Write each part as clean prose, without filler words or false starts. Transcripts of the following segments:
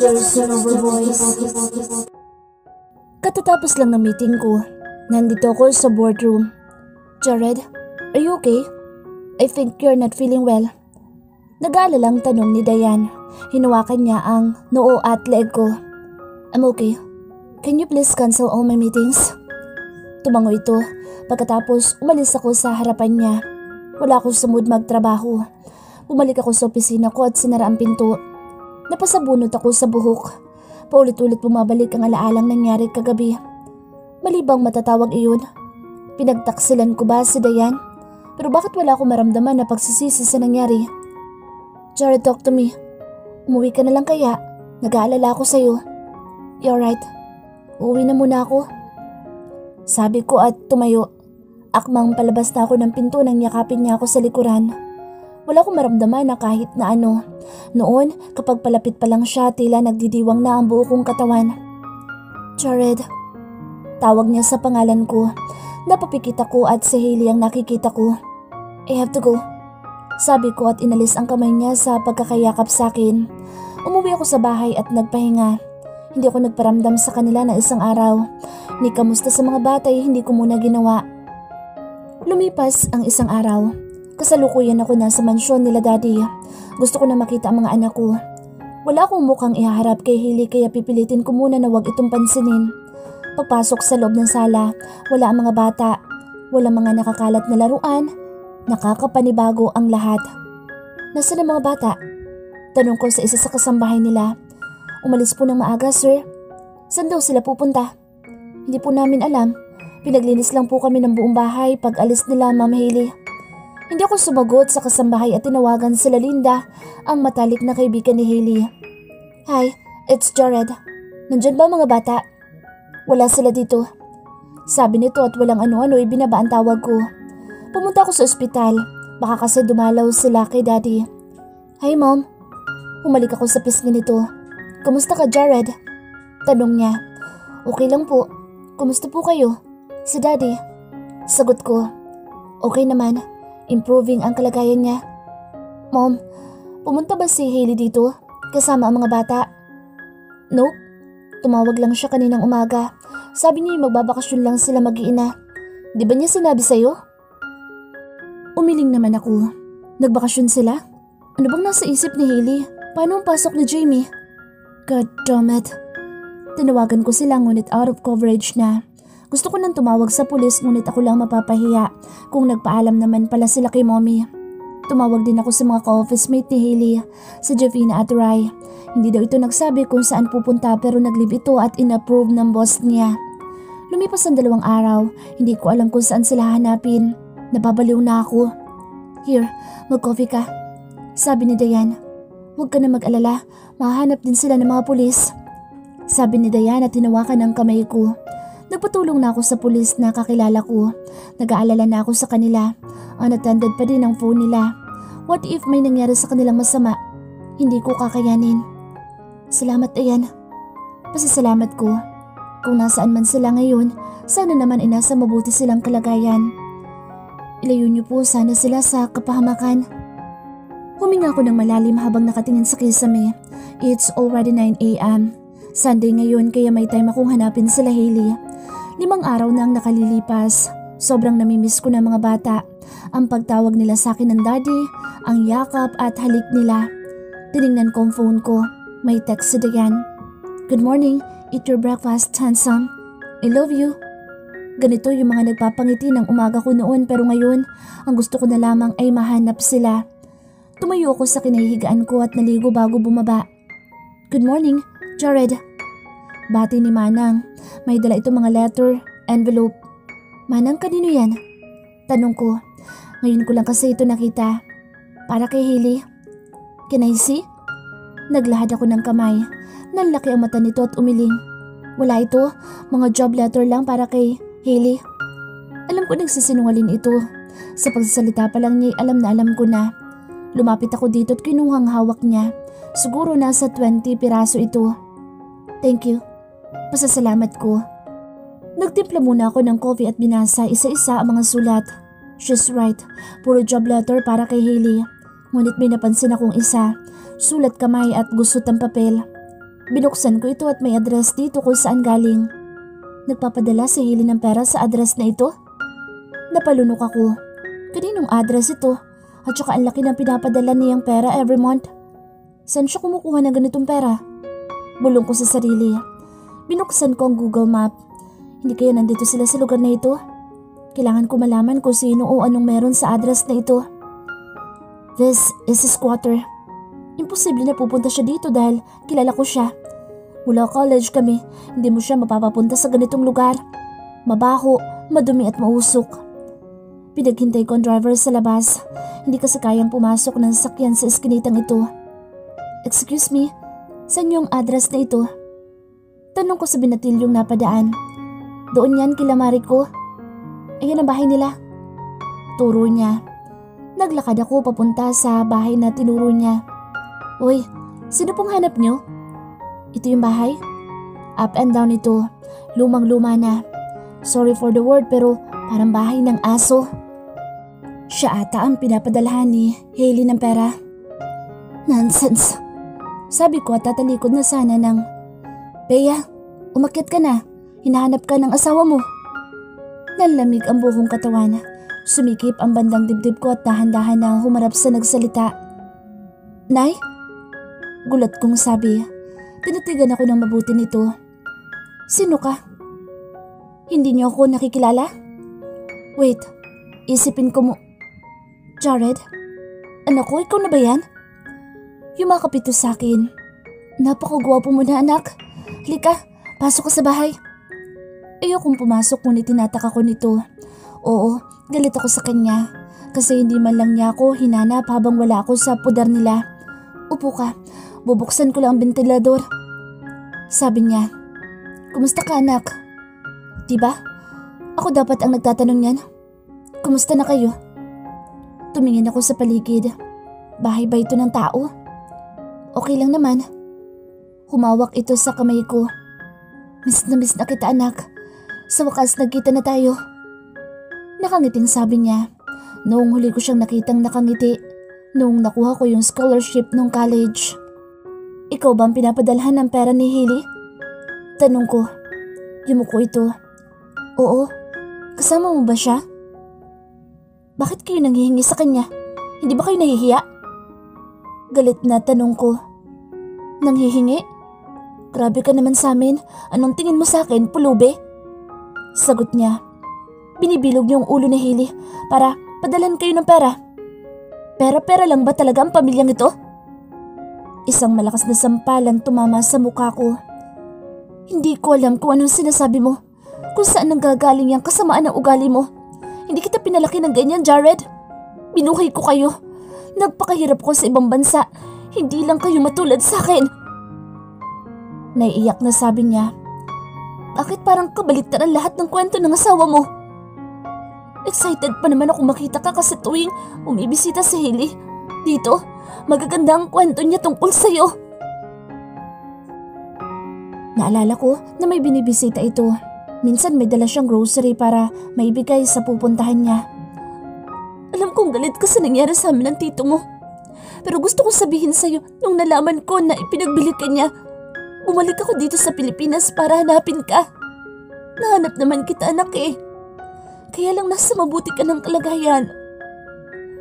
Silver Voice. Katatapos lang ng meeting ko, nandito ako sa boardroom. Jared, are you okay? I think you're not feeling well. Nag-aalalang tanong ni Diane. Hinawakan niya ang noo at leg ko. I'm okay. Can you please cancel all my meetings? Tumango ito. Pagkatapos umalis ako sa harapan niya. Wala ako sa mood magtrabaho. Bumalik ako sa opisina ko at sinara ang pinto. Napasabunot ako sa buhok. Paulit-ulit bumabalik ang alaalang nangyari kagabi. Mali bang matatawag iyon? Pinagtaksilan ko ba si Diane? Pero bakit wala akong maramdaman na pagsisisi sa nangyari? Jared, talk to me. Umuwi ka na lang kaya? Nag-aalala ako sa'yo. You're right. Uuwi na muna ako. Sabi ko at tumayo. Akmang palabas na ako ng pinto nang yakapin niya ako sa likuran. Wala akong maramdaman na kahit na ano. Noon, kapag palapit pa lang siya, tila nagdidiwang na ang buo kong katawan. Jared. Tawag niya sa pangalan ko. Napapikit ako at si Hailey ang nakikita ko. I have to go. Sabi ko at inalis ang kamay niya sa pagkakayakap sa akin. Umuwi ako sa bahay at nagpahinga. Hindi ako nagparamdam sa kanila na isang araw. Ni kamusta sa mga bata ay hindi ko muna ginawa. Lumipas ang isang araw. Kasalukuyan ako nasa mansyon nila daddy. Gusto ko na makita ang mga anak ko. Wala akong mukhang ihaharap kay Hailey kaya pipilitin ko muna na wag itong pansinin. Pagpasok sa loob ng sala, wala ang mga bata. Wala mga nakakalat na laruan. Nakakapanibago ang lahat. Nasaan ang mga bata? Tanong ko sa isa sa kasambahay nila. Umalis po ng maaga, sir. Saan daw sila pupunta? Hindi po namin alam. Pinaglinis lang po kami ng buong bahay pag alis nila, Ma'am Hailey. Hindi ako sumagot sa kasambahay at tinawagan sila Linda, ang matalik na kaibigan ni Hailey. Hi, it's Jared. Nandyan ba mga bata? Wala sila dito. Sabi nito at walang ano-ano ibinaba ang tawag ko. Pumunta ako sa ospital. Baka kasi dumalaw sila kay daddy. Hi mom. Humalik ako sa pisngi nito. Kumusta ka, Jared? Tanong niya. Okay lang po. Kumusta po kayo? Si daddy. Sagot ko. Okay naman. Improving ang kalagayan niya. Mom, pumunta ba si Hailey dito? Kasama ang mga bata? Nope. Tumawag lang siya kaninang umaga. Sabi niya magbabakasyon lang sila mag-iina. Di ba niya sinabi sa'yo? Umiling naman ako. Nagbakasyon sila? Ano bang nasa isip ni Hailey? Paano ang pasok ni Jamie? God damn it. Tinawagan ko sila ngunit out of coverage na. Gusto ko nang tumawag sa pulis ngunit ako lang mapapahiya kung nagpaalam naman pala sila kay mommy. Tumawag din ako sa mga ka-office mate ni Hailey, si Javina at Rai. Hindi daw ito nagsabi kung saan pupunta pero nag-leave ito at inapprove ng boss niya. Lumipas ang 2 araw, hindi ko alam kung saan sila hanapin. Nababaliw na ako. Here, mag-coffee ka. Sabi ni Diane. Huwag ka na mag-alala, mahanap din sila ng mga pulis. Sabi ni Diane at tinawakan ng kamay ko. Nagpatulong na ako sa pulis na kakilala ko. Nag-aalala na ako sa kanila. Unattended pa din ang phone nila. What if may nangyari sa kanilang masama? Hindi ko kakayanin. Salamat, Diane. Pasasalamat ko. Kung nasaan man sila ngayon, sana naman ay nasa mabuti silang kalagayan. Ilayo niyo po sana sila sa kapahamakan. Huminga ako ng malalim habang nakatingin sa kisame. It's already 9 a.m. Sunday ngayon kaya may time akong hanapin sila Hailey. 5 araw na ang nakalilipas. Sobrang namimiss ko na mga bata. Ang pagtawag nila sa akin ng daddy, ang yakap at halik nila. Tinignan ko ang phone ko. May text si Diane. Good morning, eat your breakfast, handsome. I love you. Ganito yung mga nagpapangiti ng umaga ko noon pero ngayon, ang gusto ko na lamang ay mahanap sila. Tumayo ako sa kinahihigaan ko at naligo bago bumaba. Good morning, Jared. Bati ni Manang. May dala itong mga letter, envelope. Manang, kanino yan? Tanong ko. Ngayon ko lang kasi ito nakita. Para kay Hailey. Can I see? Naglahad ako ng kamay. Nanlaki ang mata nito at umiling. Wala ito. Mga job letter lang para kay Hailey. Alam ko nagsisinungaling ito. Sa pagsasalita pa lang niya alam na alam ko na. Lumapit ako dito at kinuhang hawak niya. Siguro nasa 20 piraso ito. Thank you. Pasasalamat ko. Nagtimpla muna ako ng coffee at binasa isa-isa ang mga sulat. She's right. Puro job letter para kay Hailey. Ngunit may napansin akong isa. Sulat kamay at gusot ang papel. Binuksan ko ito at may address dito kung saan galing. Nagpapadala si Hailey ng pera sa address na ito? Napalunok ako. Kaninong address ito? At saka ang laki ng pinapadala niyang pera every month. Saan siya kumukuha ng ganitong pera? Bulong ko sa sarili. Binuksan ko ang Google Map. Hindi kaya nandito sila sa lugar na ito? Kailangan ko malaman kung sino o anong meron sa address na ito. This is his quarter. Imposible na pupunta siya dito dahil kilala ko siya. Mula college kami, hindi mo siya mapapapunta sa ganitong lugar. Mabaho, madumi at mausok. Pinaghintay ko ang driver sa labas. Hindi kasi kayang pumasok ng sasakyan sa eskinitang ito. Excuse me, saan yung address na ito? Tanong ko sa binatilyong napadaan. Doon yan kila Mariko. Ayan ang bahay nila. Turo niya. Naglakad ako papunta sa bahay na tinuro niya. Uy, sino pong hanap niyo? Ito yung bahay? Up and down ito. Lumang-luma na. Sorry for the word pero parang bahay ng aso. Siya ata ang pinapadalahan ni Hailey ng pera. Nonsense. Sabi ko at tatalikod na sana ng, Bea, umakyat ka na. Hinahanap ka ng asawa mo. Nalamig ang buhong katawan. Sumikip ang bandang dibdib ko at dahan-dahan na humarap sa nagsalita. Nay? Gulat kong sabi. Tinatigan ako ng mabuti nito. Sino ka? Hindi niyo ako nakikilala? Wait, isipin ko mo. Jared? Anak ko, ikaw na ba yan? Yumakap ito sa akin. Napakagwapo mo na anak. Halika, pasok ka sa bahay. Ayokong pumasok ngunit tinataka ko nito. Oo, galit ako sa kanya. Kasi hindi man lang niya ako hinanap habang wala ako sa pudar nila. Upo ka, bubuksan ko lang ang ventilador. Sabi niya, kumusta ka anak? Diba? Ako dapat ang nagtatanong yan. Kumusta na kayo? Tumingin ako sa paligid. Bahay ba ito ng tao? Okay lang naman. Humawak ito sa kamay ko. Miss na kita anak. Sa wakas nagkita na tayo. Nakangiting sabi niya. Noong huli ko siyang nakitang nakangiti. Noong nakuha ko yung scholarship nung college. Ikaw ba ang pinapadalhan ng pera ni Hailey? Tanong ko. Yumuko ito. Oo. Kasama mo ba siya? Bakit kayo nanghihingi sa kanya? Hindi ba kayo nahihiya? Galit na tanong ko. Nanghihingi? Grabe ka naman sa amin. Anong tingin mo sa akin, pulubi? Sagot niya. Binibilog niyong ulo ni Hailey para padalan kayo ng pera. Pera-pera lang ba talaga ang pamilyang ito? Isang malakas na sampalan tumama sa mukha ko. Hindi ko alam kung anong sinasabi mo. Kung saan nanggagaling yung kasamaan ng ugali mo. Hindi kita pinalaki ng ganyan, Jared. Binuhay ko kayo. Nagpakahirap ko sa ibang bansa. Hindi lang kayo matulad sa akin. Naiiyak na sabi niya. Bakit parang kabaliktad ang lahat ng kwento ng asawa mo? Excited pa naman ako makita ka kasi tuwing umibisita si Hailey. Dito, magaganda ang kwento niya tungkol sa'yo. Naalala ko na may binibisita ito. Minsan may dala siyang grocery para maibigay sa pupuntahan niya. Alam kong galit ka sa nangyari sa amin ng tito mo. Pero gusto ko sabihin sa'yo nung nalaman ko na ipinagbili ka niya. Bumalik ako dito sa Pilipinas para hanapin ka. Nahanap naman kita anak eh. Kaya lang nasa mabuti ka ng kalagayan.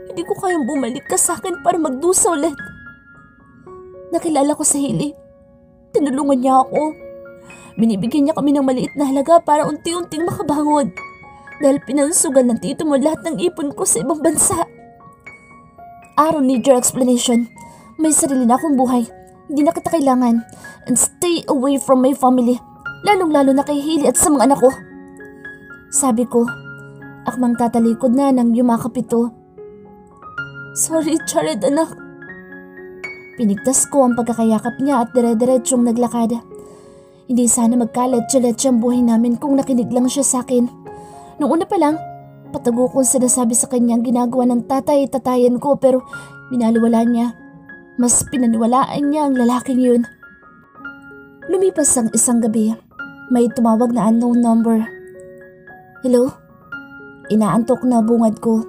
Hindi ko kayang bumalik ka sa akin para magdusa ulit. Nakilala ko sa Hailey. Tinulungan niya ako. Binibigyan niya kami ng maliit na halaga para unti-unting makabangon. Dahil pinansugal ng tito mo lahat ng ipon ko sa ibang bansa. I don't need your explanation. May sarili na akong buhay. Hindi na kita kailangan. And stay away from my family. Lalong-lalo na kay Hailey at sa mga anak ko. Sabi ko, akmang tatalikod na nang yumakap ito. Sorry, Jared anak. Pinigtas ko ang pagkakayakap niya at dire-diretsyong naglakad. Hindi sana magkalat-tsalat siyang buhay namin kung nakinig lang siya sa akin. Noong una pa lang, patago kong sinasabi sa kanya ang ginagawa ng tatay-tatayan ko pero binaliwala niya. Mas pinaniwalaan niya ang lalaking yun. Lumipas ang isang gabi. May tumawag na unknown number. Hello? Inaantok na bungad ko.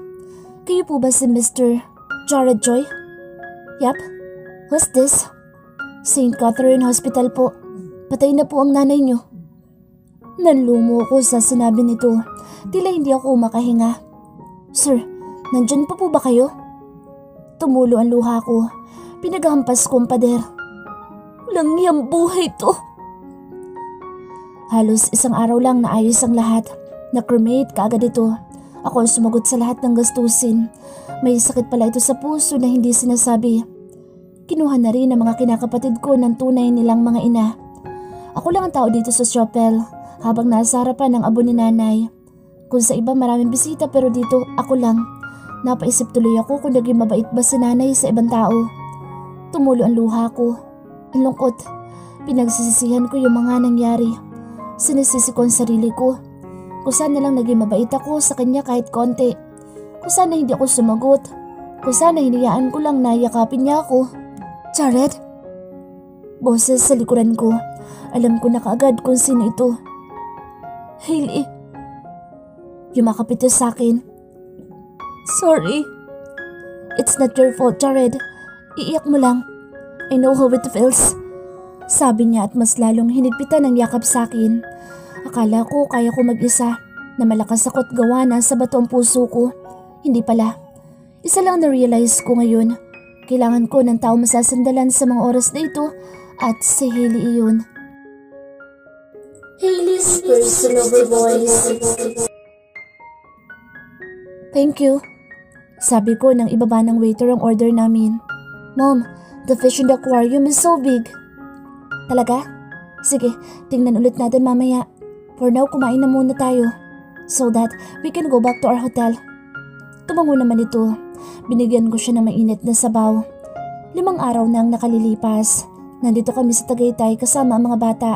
Kayo po ba si Mr. Jared Joy? Yep. Who's this? St. Catherine Hospital po. Patay na po ang nanay niyo. Nanlumo ako sa sinabi nito. Tila hindi ako makahinga. Sir, nandyan pa po ba kayo? Tumulo ang luha ko. Pinaghampas ko ang pader. Walang iyang buhay to. Halos isang araw lang naayos ang lahat. Na-cremate kaagad ito. Ako ang sumagot sa lahat ng gastusin. May sakit pala ito sa puso na hindi sinasabi. Kinuha na rin ang mga kinakapatid ko ng tunay nilang mga ina. Ako lang ang tao dito sa chapel habang nasa harapan ng abo ni nanay. Kung sa iba maraming bisita pero dito ako lang. Napaisip tuloy ako kung naging mabait ba si nanay sa ibang tao. Tumulo ang luha ko. Ang lungkot. Pinagsisisihan ko yung mga nangyari. Sinisisi ko ang sarili ko. Kung sana lang naging mabait ako sa kanya kahit konti. Kung sana hindi ako sumagot. Kung sana hinayaan ko lang na yakapin niya ako. Jared? Boses sa likuran ko. Alam ko na kaagad kung sino ito. Hailey. Yumakap ito sa akin. Sorry. It's not your fault, Jared. Iiyak mo lang. I know how it feels. Sabi niya at mas lalong hinigpitan ang yakap sa akin. Akala ko kaya ko mag-isa na malakas ako't gawa na sa bato ang puso ko. Hindi pala. Isa lang na-realize ko ngayon. Kailangan ko ng tao masasandalan sa mga oras na ito at si Hailey iyon. Hailey's personal voice. Thank you. Sabi ko nang ibaba ng waiter ang order namin. Mom, the fish in the aquarium is so big. Talaga? Sige, tingnan ulit natin mamaya. For now, kumain na muna tayo. So that we can go back to our hotel. Tumango naman ito. Binigyan ko siya ng mainit na sabaw. 5 araw nang nakalilipas. Nandito kami sa Tagaytay kasama ang mga bata.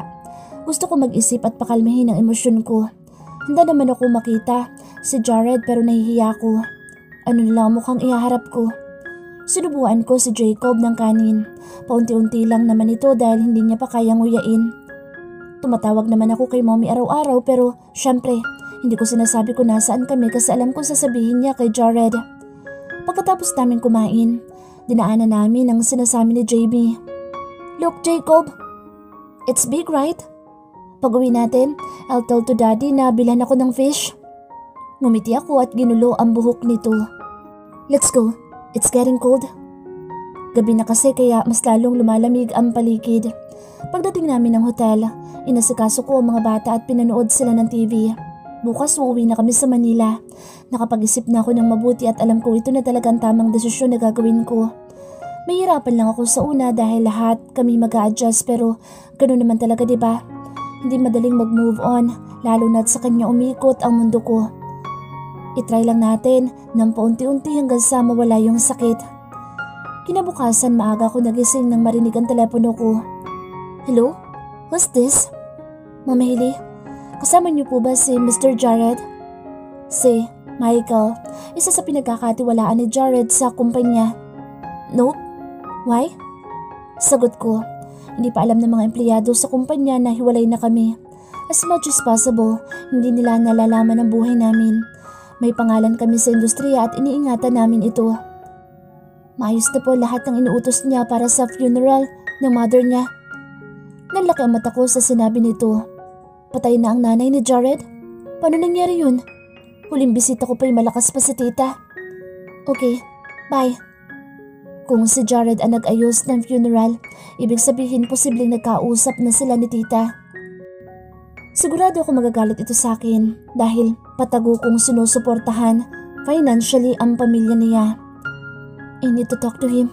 Gusto ko mag-isip at pakalmahin ang emosyon ko. Handa naman ako makita si Jared pero nahihiya ko. Ano na lang mukhang ihaharap ko. Sinubuan ko si Jacob ng kanin. Paunti-unti lang naman ito dahil hindi niya pa kayang nguyain. Tumatawag naman ako kay mommy araw-araw pero syempre hindi ko sinasabi kung nasaan kami kasi alam ko sasabihin niya kay Jared. Pagkatapos namin kumain, dinaanan namin ang sinasabi ni JB. Look Jacob, it's big right? Pag-uwi natin, I'll tell to daddy na bilhan ako ng fish. Ngumiti ako at ginulo ang buhok nito. Let's go, it's getting cold. Gabi na kasi kaya mas lalong lumalamig ang paligid. Pagdating namin ng hotel, inasikaso ko ang mga bata at pinanood sila ng TV. Bukas uuwi na kami sa Manila. Nakapag-isip na ako ng mabuti at alam ko ito na talaga ang tamang desisyon na gagawin ko. Mahirapan lang ako sa una dahil lahat kami mag-a-adjust pero ganoon naman talaga diba? Hindi madaling mag-move on lalo na't sa kanya umikot ang mundo ko. Itry lang natin ng paunti-unti hanggang sa mawala yung sakit. Kinabukasan maaga ko nagising nang marinig ang telepono ko. Hello? Who's this? Mama Hailey, kasama niyo po ba si Mr. Jared? Si Michael, isa sa pinagkakatiwalaan ni Jared sa kumpanya. Nope. Why? Sagot ko. Hindi pa alam ng mga empleyado sa kumpanya na hiwalay na kami. As much as possible, hindi nila nalalaman ang buhay namin. May pangalan kami sa industriya at iniingatan namin ito. Maayos na po lahat ng inuutos niya para sa funeral ng mother niya. Nalaki ang mata ko sa sinabi nito. Patay na ang nanay ni Jared? Paano nangyari yun? Huling bisita ko pa'y malakas pa si tita. Okay, bye. Kung si Jared ang nag-ayos ng funeral, ibig sabihin posibleng nagkausap na sila ni tita. Sigurado ako magagalit ito sa akin dahil patago kong sinusuportahan financially ang pamilya niya. I need to talk to him.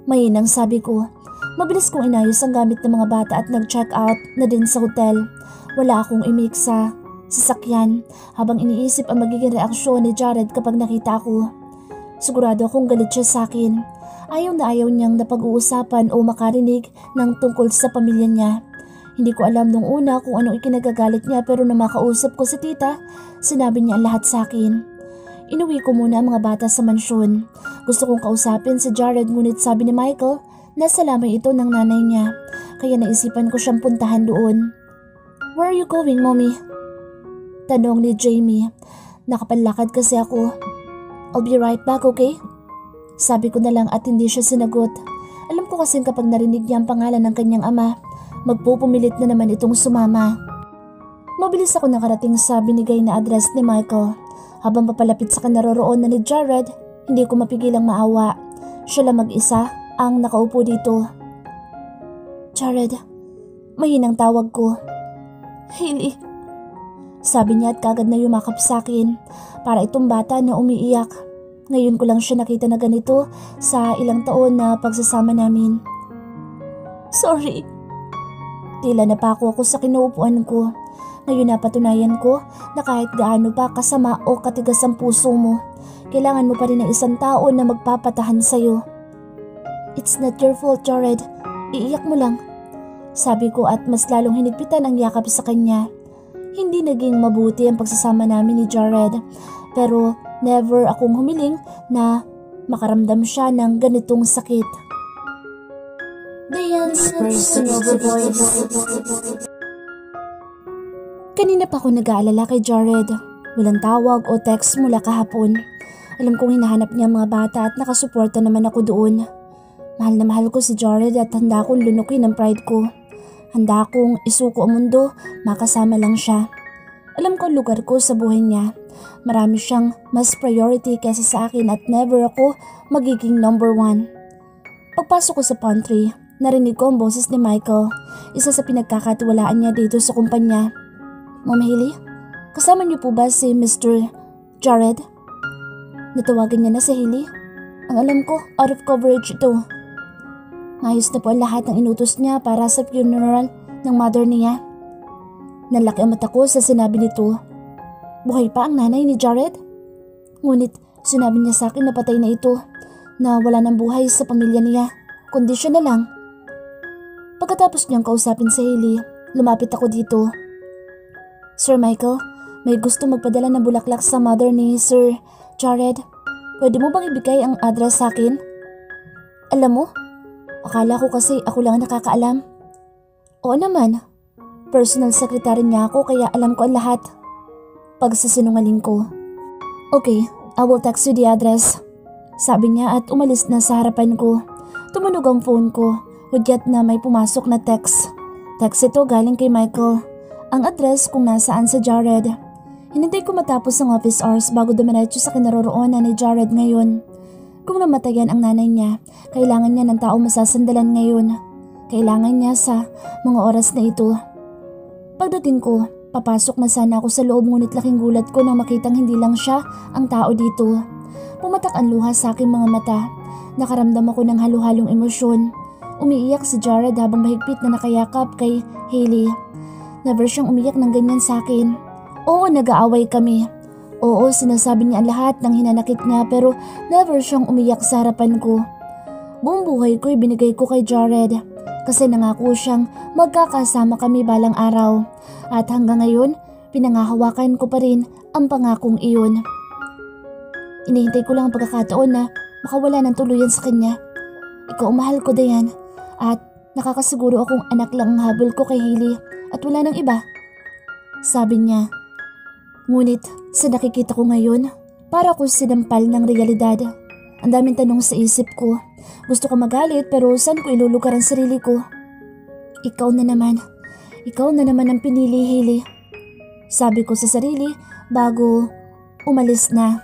Mainang sabi ko. Mabilis kong inayos ang gamit ng mga bata at nag-check out na din sa hotel. Wala akong imik sa sasakyan habang iniisip ang magiging reaksyon ni Jared kapag nakita ako. Sigurado akong galit siya sa akin. Ayaw na ayaw niyang napag-uusapan o makarinig ng tungkol sa pamilya niya. Hindi ko alam nung una kung anong ikinagagalit niya pero nang makausap ko si tita, sinabi niya ang lahat sa akin. Inuwi ko muna ang mga bata sa mansyon. Gusto kong kausapin si Jared ngunit sabi ni Michael, nasa lamay ito ng nanay niya, kaya naisipan ko siyang puntahan doon. Where are you going, mommy? Tanong ni Jamie. Nakapanlakad kasi ako. I'll be right back, okay? Sabi ko na lang at hindi siya sinagot. Alam ko ko kasing kapag narinig niya ang pangalan ng kanyang ama, magpupumilit na naman itong sumama. Mabilis ako nakarating sa binigay na address ni Michael. Habang papalapit sa kinaroroonan ni Jared, hindi ko mapigilang maawa. Siya lang mag-isa ang nakaupo dito. Jared, mahinang tawag ko. Hailey. Sabi niya at kagad na yumakap sa akin para itong bata na umiiyak. Ngayon ko lang siya nakita na ganito sa ilang taon na pagsasama namin. Sorry. Tila napako ako sa kinuupuan ko. Ngayon napatunayan ko na kahit gaano pa kasama o katigas ang puso mo, kailangan mo pa rin ng isang tao na magpapatahan sa'yo. It's not your fault, Jared. Iiyak mo lang. Sabi ko at mas lalong hinigpitan ang yakap sa kanya. Hindi naging mabuti ang pagsasama namin ni Jared, pero never akong humiling na makaramdam siya ng ganitong sakit. Diane's personal voice. Kanina pa ako nag-aalala kay Jared. Walang tawag o text mula kahapon. Alam kong hinahanap niya mga bata at nakasuporta naman ako doon. Mahal na mahal ko si Jared at handa akong lunukin ang pride ko. Handa akong isuko ang mundo, makasama lang siya. Alam ko ang lugar ko sa buhay niya. Marami siyang mas priority kaysa sa akin at never ako magiging number 1. Pagpasok ko sa pantry, narinig ko ang boses ni Michael, isa sa pinagkakatiwalaan niya dito sa kumpanya. Ma'am Hailey, kasama niyo po ba si Mr. Jared? Natawagan niya na si Hailey. Ang alam ko, out of coverage ito. Maayos na po ang lahat ng inutos niya para sa funeral ng mother niya. Nalaki ang mata ko sa sinabi nito. Buhay pa ang nanay ni Jared? Ngunit sinabi niya sa akin na patay na ito, na wala ng buhay sa pamilya niya, kondisyon na lang. Pagkatapos niyang kausapin si Hailey, lumapit ako dito. Sir Michael, may gusto magpadala ng bulaklak sa mother ni Sir Jared. Pwede mo bang ibigay ang address sa akin? Alam mo, akala ko kasi ako lang nakakaalam. Oo naman, personal secretary niya ako kaya alam ko ang lahat. Pagsasinungaling ko. Okay, I will text you the address. Sabi niya at umalis na sa harapan ko. Tumunog ang phone ko, hudyat na may pumasok na text. Text ito galing kay Michael. Ang address kung nasaan sa Jared. Hinintay ko matapos ang office hours bago dumiretso sa kinaroroonan ni Jared ngayon. Kung namatayan ang nanay niya, kailangan niya ng tao masasandalan ngayon. Kailangan niya sa mga oras na ito. Pagdating ko, papasok na sana ako sa loob ngunit laking gulat ko nang makitang hindi lang siya ang tao dito. Pumatak ang luha sa aking mga mata. Nakaramdam ako ng halo-halong emosyon. Umiiyak si Jared habang mahigpit na nakayakap kay Hailey. Never siyang umiyak ng ganyan sa akin. Oo, nag-aaway kami. Oo, sinasabi niya ang lahat ng hinanakit niya pero never siyang umiyak sa harapan ko. Buong buhay ko ibinigay ko kay Jared kasi nangako siyang magkakasama kami balang araw. At hanggang ngayon, pinangahawakan ko pa rin ang pangakong iyon. Inihintay ko lang ang pagkakataon na makawala ng tuluyan sa kanya. Ikaw ang mahal ko, Diane. At nakakasiguro akong anak lang ang habol ko kay Hailey. At wala nang iba, sabi niya. Ngunit sa nakikita ko ngayon, para ako sinampal ng realidad. Ang daming tanong sa isip ko. Gusto ko magalit pero saan ko ilulugar ang sarili ko? Ikaw na naman ang pinili, Hailey. Sabi ko sa sarili bago umalis na.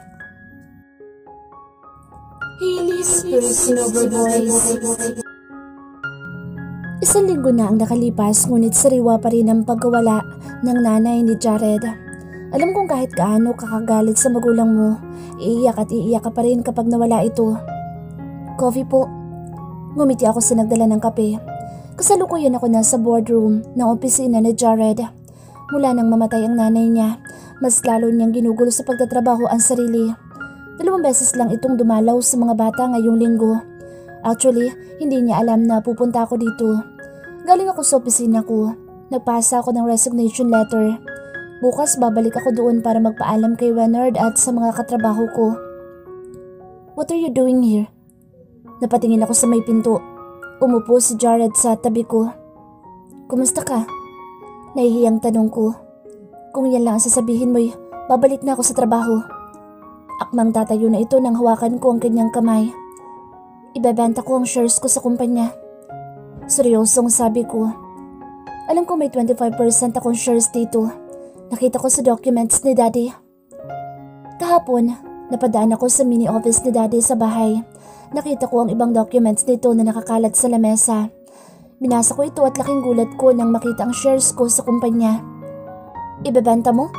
Hailey's personal voice. Isang linggo na ang nakalipas ngunit sariwa pa rin ang pagkawala ng nanay ni Jared. Alam kong kahit gaano kakagalit sa magulang mo, iiyak at iiyak ka pa rin kapag nawala ito. Coffee po. Ngumiti ako sa nagdala ng kape. Kasalukuyan ako nasa boardroom ng opisina ni Jared. Mula nang mamatay ang nanay niya, mas lalo niyang ginugulo sa pagtatrabaho ang sarili. 2 beses lang itong dumalaw sa mga bata ngayong linggo. Actually, hindi niya alam na pupunta ako dito. Galing ako sa opisina ko. Nagpasa ako ng resignation letter. Bukas babalik ako doon para magpaalam kay Leonard at sa mga katrabaho ko. What are you doing here? Napatingin ako sa may pinto. Umupo si Jared sa tabi ko. Kumusta ka? Nahihiyang tanong ko. Kung yan lang ang sasabihin mo'y babalik na ako sa trabaho. Akmang tatayo na ito nang hawakan ko ang kanyang kamay. Ibebenta ko ang shares ko sa kumpanya. Seryosong sabi ko. Alam ko may 25% akong shares dito. Nakita ko sa documents ni Daddy. Kahapon, napadaan ako sa mini office ni Daddy sa bahay. Nakita ko ang ibang documents nito na nakakalat sa lamesa. Binasa ko ito at laking gulat ko nang makita ang shares ko sa kumpanya. Ibebenta mo?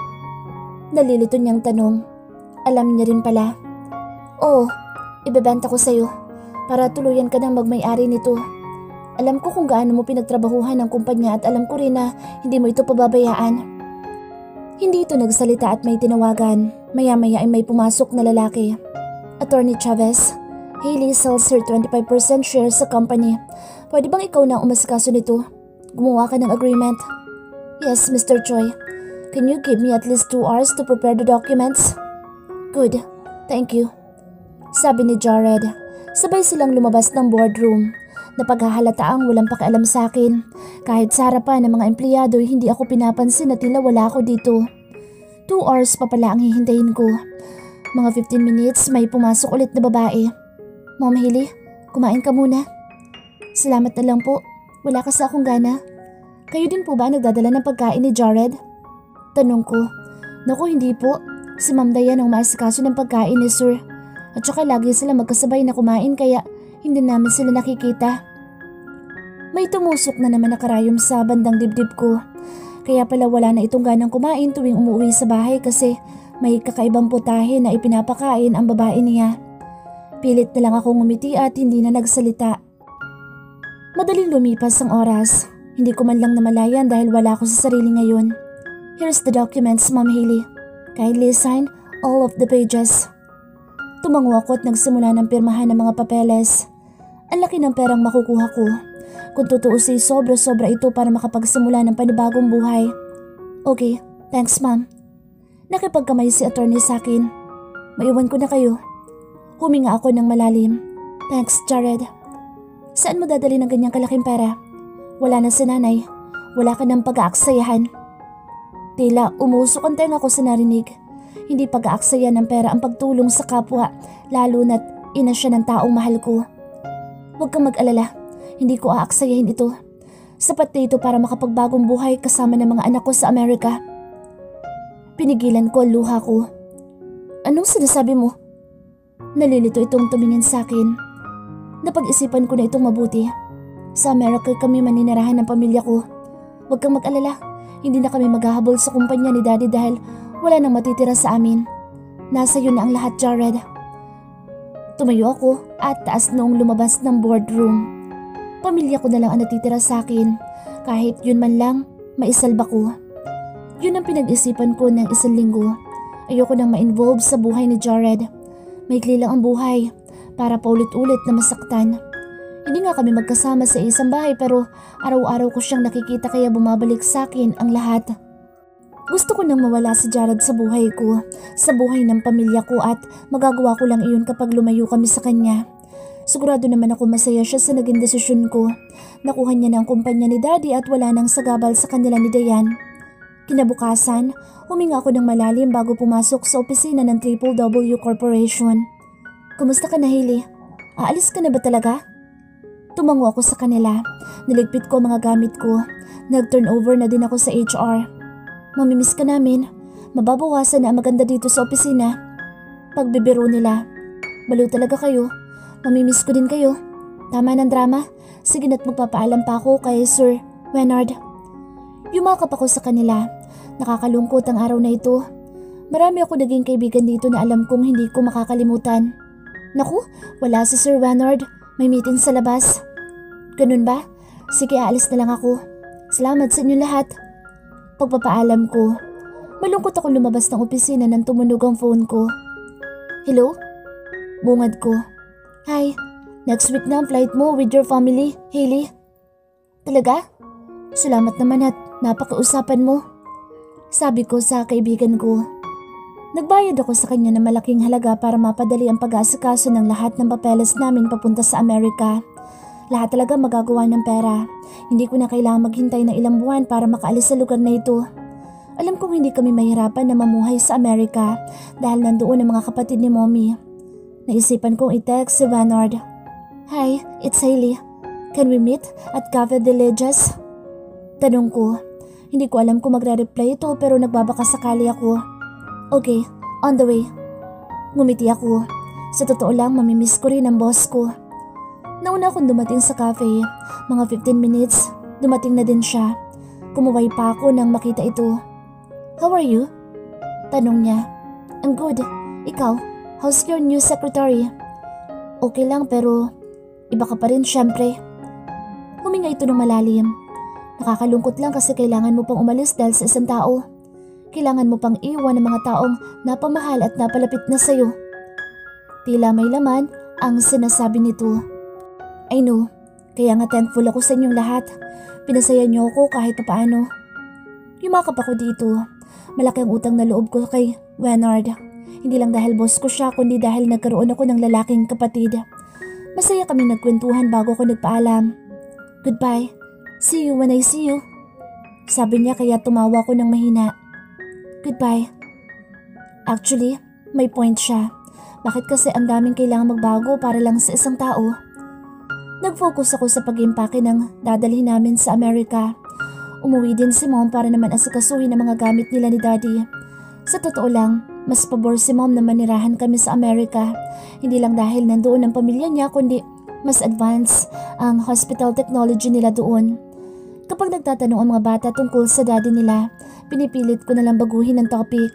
Nalilito niyang tanong. Alam niya rin pala. Oo, ibebenta ko sa'yo para tuluyan ka ng magmay-ari nito. Alam ko kung gaano mo pinagtrabahuhan ng kumpanya at alam ko rin na hindi mo ito pababayaan. Hindi ito nagsalita at may tinawagan. Maya-maya ay may pumasok na lalaki. Attorney Chavez, Hailey sells her 25% shares sa company. Pwede bang ikaw na umasikaso nito? Gumawa ka ng agreement? Yes, Mr. Choi. Can you give me at least 2 hours to prepare the documents? Good. Thank you. Sabi ni Jared. Sabay silang lumabas ng boardroom. Napaghahalataang walang pakialam sa akin. Kahit sa harapan ng mga empleyado hindi ako pinapansin na tila wala ako dito. 2 hours pa pala ang hihintayin ko. Mga 15 minutes may pumasok ulit na babae. Ma'am Hailey, kumain ka muna. Salamat na lang po. Wala kasi akong gana. Kayo din po ba nagdadala ng pagkain ni Jared? Tanong ko. Naku, hindi po. Si Ma'am Dayan ang maasikaso ng pagkain ni Sir. At saka lagi sila magkasabay na kumain kaya hindi namin sila nakikita. May tumusok na naman na karayom sa bandang dibdib ko. Kaya pala wala na itong ganang kumain tuwing umuwi sa bahay kasi may kakaibang putahe na ipinapakain ang babae niya. Pilit na lang akong ngumiti at hindi na nagsalita. Madaling lumipas ang oras. Hindi ko man lang namalayan dahil wala ako sa sarili ngayon. Here's the documents, Ma'am Hailey. Kindly sign all of the pages. Tumango ako at nagsimula ng pirmahan ng mga papeles. Ang laki ng perang makukuha ko. Kung tutuusin, sobra-sobra ito para makapagsimula ng panibagong buhay. Okay, thanks ma'am. Nakipagkamay si attorney sa akin. Maiwan ko na kayo. Huminga ako ng malalim. Thanks, Jared. Saan mo dadali ng ganyang kalaking pera? Wala na si nanay. Wala ka ng pag-aaksayahan. Tila umusok ang tenga ko sa narinig. Hindi pag-aaksaya ng pera ang pagtulong sa kapwa, lalo na't ina siya ng taong mahal ko. Huwag kang mag-alala, hindi ko aaksayahin ito. Sapat na ito para makapagbagong buhay kasama ng mga anak ko sa Amerika. Pinigilan ko ang luha ko. Anong sinasabi mo? Nalilito itong tumingin sa akin. Napag-isipan ko na itong mabuti. Sa Amerika kami maninirahan ng pamilya ko. Huwag kang mag-alala, hindi na kami maghahabol sa kumpanya ni Daddy dahil wala nang matitira sa amin. Nasa iyo na ang lahat, Jared. Tumayo ako at taas noong lumabas ng boardroom. Pamilya ko na lang ang natitira sa akin. Kahit yun man lang, maisalba ko. Yun ang pinag-isipan ko ng 1 linggo. Ayoko nang ma-involve sa buhay ni Jared. Maikli lang ang buhay para paulit-ulit na masaktan. Hindi nga kami magkasama sa isang bahay pero araw-araw ko siyang nakikita kaya bumabalik sa akin ang lahat. Gusto ko nang mawala si Jared sa buhay ko, sa buhay ng pamilya ko at magagawa ko lang iyon kapag lumayo kami sa kanya. Sigurado naman ako masaya siya sa naging desisyon ko. Nakuha niya na ang kumpanya ni Daddy at wala nang sagabal sa kanila ni Dayan. Kinabukasan, huminga ako ng malalim bago pumasok sa opisina ng Triple W Corporation. Kumusta ka na, Hailey? Aalis ka na ba talaga? Tumango ako sa kanila. Niligpit ko ang mga gamit ko. Nag-turnover na din ako sa HR. Mamimiss ka namin. Mababawasan na ang maganda dito sa opisina. Pagbibiro nila. Baliw talaga kayo. Mamimiss ko din kayo. Tama ng drama. Sige na't magpapaalam pa ako kay Sir Wenard. Yumakap ako sa kanila. Nakakalungkot ang araw na ito. Marami ako naging kaibigan dito na alam kong hindi ko makakalimutan. Naku, wala si Sir Wenard. May meeting sa labas. Ganun ba? Sige, aalis na lang ako. Salamat sa inyo lahat. Pagpapaalam ko, malungkot ako lumabas ng opisina nang tumunog ang phone ko. Hello? Bungad ko. Hi, next week na ang flight mo with your family, Hailey. Talaga? Salamat naman at napakausapan mo. Sabi ko sa kaibigan ko. Nagbayad ako sa kanya ng malaking halaga para mapadali ang pag-aasikaso ng lahat ng papeles namin papunta sa Amerika. Lahat talaga magagawa ng pera. Hindi ko na kailangan maghintay ng ilang buwan para makaalis sa lugar na ito. Alam kong hindi kami mahirapan na mamuhay sa Amerika dahil nandoon ang mga kapatid ni Mommy. Naisipan kong i-text si Vanard. Hi, it's Hailey. Can we meet at Cafe de Lejas? Tanong ko. Hindi ko alam kung magre-reply ito pero nagbabaka sakali ako. Okay, on the way. Ngumiti ako. Sa totoo lang, mamimiss ko rin ang boss ko. Nauna akong dumating sa cafe. Mga 15 minutes, dumating na din siya. Kumuway pa ako nang makita ito. How are you? Tanong niya. I'm good. Ikaw, how's your new secretary? Okay lang pero iba ka pa rin syempre. Huminga ito ng malalim. Nakakalungkot lang kasi kailangan mo pang umalis dahil sa isang tao. Kailangan mo pang iwan ng mga taong napamahal at napalapit na sa'yo. Tila may laman ang sinasabi nito. I know, kaya nga thankful ako sa inyong lahat. Pinasaya niyo ako kahit paano. Yumakap ako dito. Malaki ang utang na loob ko kay Wenard. Hindi lang dahil boss ko siya kundi dahil nagkaroon ako ng lalaking kapatid. Masaya kami nagkwentuhan bago ako nagpaalam. Goodbye. See you when I see you. Sabi niya kaya tumawa ko ng mahina. Goodbye. Actually, may point siya. Bakit kasi ang daming kailangan magbago para lang sa isang tao? Nag-focus ako sa pag-impake ng dadalhin namin sa Amerika. Umuwi din si Mom para naman asikasuhin ang mga gamit nila ni Daddy. Sa totoo lang, mas pabor si Mom na manirahan kami sa Amerika. Hindi lang dahil nandoon ang pamilya niya kundi mas advanced ang hospital technology nila doon. Kapag nagtatanong ang mga bata tungkol sa daddy nila, pinipilit ko na lang baguhin ang topic.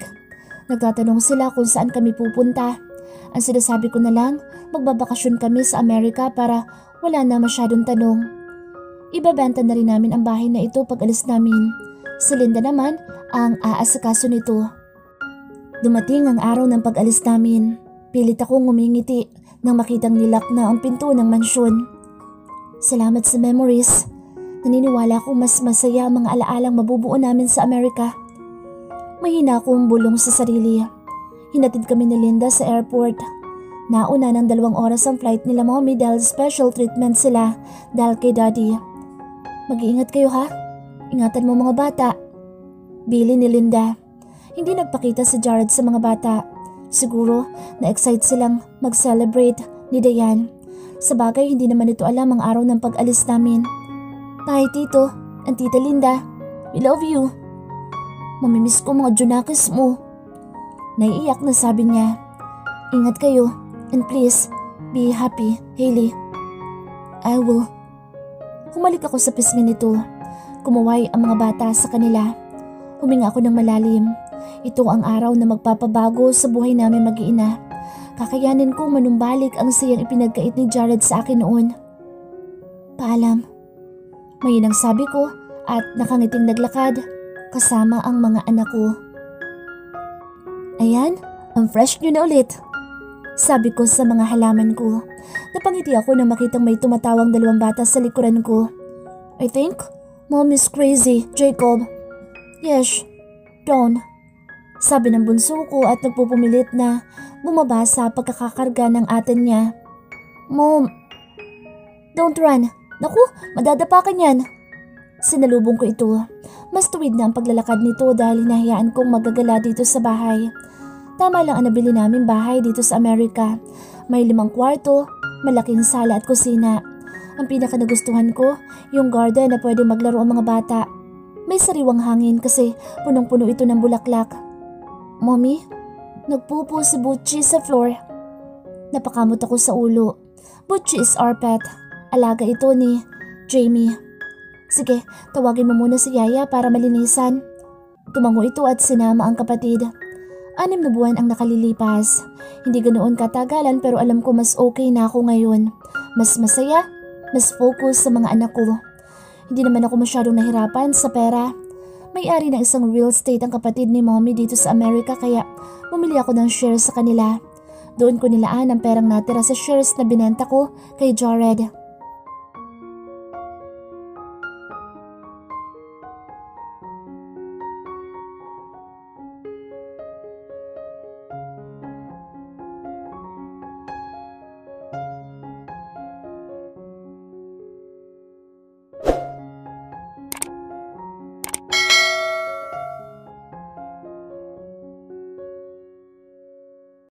Nagtatanong sila kung saan kami pupunta. Ang sinasabi ko na lang, magbabakasyon kami sa Amerika para wala na masyadong tanong. Ibabenta na rin namin ang bahay na ito pag alis namin. Si Linda naman ang aasikaso nito. Dumating ang araw ng pag-alis namin. Pilit akong ngumingiti nang makitang nilak na ang pinto ng mansyon. Salamat sa memories. Naniniwala akong mas masaya ang mga alaalang mabubuo namin sa Amerika. Mahina akong bulong sa sarili. Hinatid kami ni Linda sa airport. Nauna ng 2 oras ang flight nila Mommy dahil special treatment sila dahil kay Daddy. Mag-iingat kayo ha? Ingatan mo mga bata. Bili ni Linda. Hindi nagpakita si Jared sa mga bata. Siguro na-excite silang mag-celebrate ni Dayan. Sa bagay hindi naman ito alam ang araw ng pag-alis namin. Bye Tito and Tita Linda. We love you. Mamimiss ko mga Junakis mo. Naiiyak na sabi niya. Ingat kayo and please be happy, Hailey. I will. Humalik ako sa pisngi nito. Kumuway ang mga bata sa kanila. Huminga ako ng malalim. Ito ang araw na magpapabago sa buhay namin mag-iina. Kakayanin kong manumbalik ang sayang ipinagkait ni Jared sa akin noon. Paalam. Mayinang sabi ko at nakangiting naglakad kasama ang mga anak ko. Ayan, ang fresh nyo na ulit. Sabi ko sa mga halaman ko. Napangiti ako nang makitang may tumatawang 2 bata sa likuran ko. I think Mom is crazy, Jacob. Yes, Dawn. Sabi ng bunso ko at nagpupumilit na bumaba sa pagkakakarga ng atin niya. Mom, don't run. Naku, madadapa ka niyan. Sinalubong ko ito. Mas tuwid na ang paglalakad nito dahil hinahayaan kong magagala dito sa bahay. Tama lang ang nabili namin bahay dito sa Amerika. May 5 kwarto, malaking sala at kusina. Ang pinaka nagustuhan ko, yung garden na pwede maglaro ang mga bata. May sariwang hangin kasi punong-puno ito ng bulaklak. Mommy, nagpupo si Butchie sa floor. Napakamot ako sa ulo. Butchie is our pet. Alaga ito ni Jamie. Sige, tawagin mo muna si Yaya para malinisan. Tumango ito at sinama ang kapatid. 6 na buwan ang nakalilipas. Hindi ganoon katagalan pero alam ko mas okay na ako ngayon. Mas masaya, mas focus sa mga anak ko. Hindi naman ako masyadong nahirapan sa pera. May-ari ng isang real estate ang kapatid ni Mommy dito sa Amerika kaya bumili ako ng shares sa kanila. Doon ko nilaan ang perang natira sa shares na binenta ko kay Jared.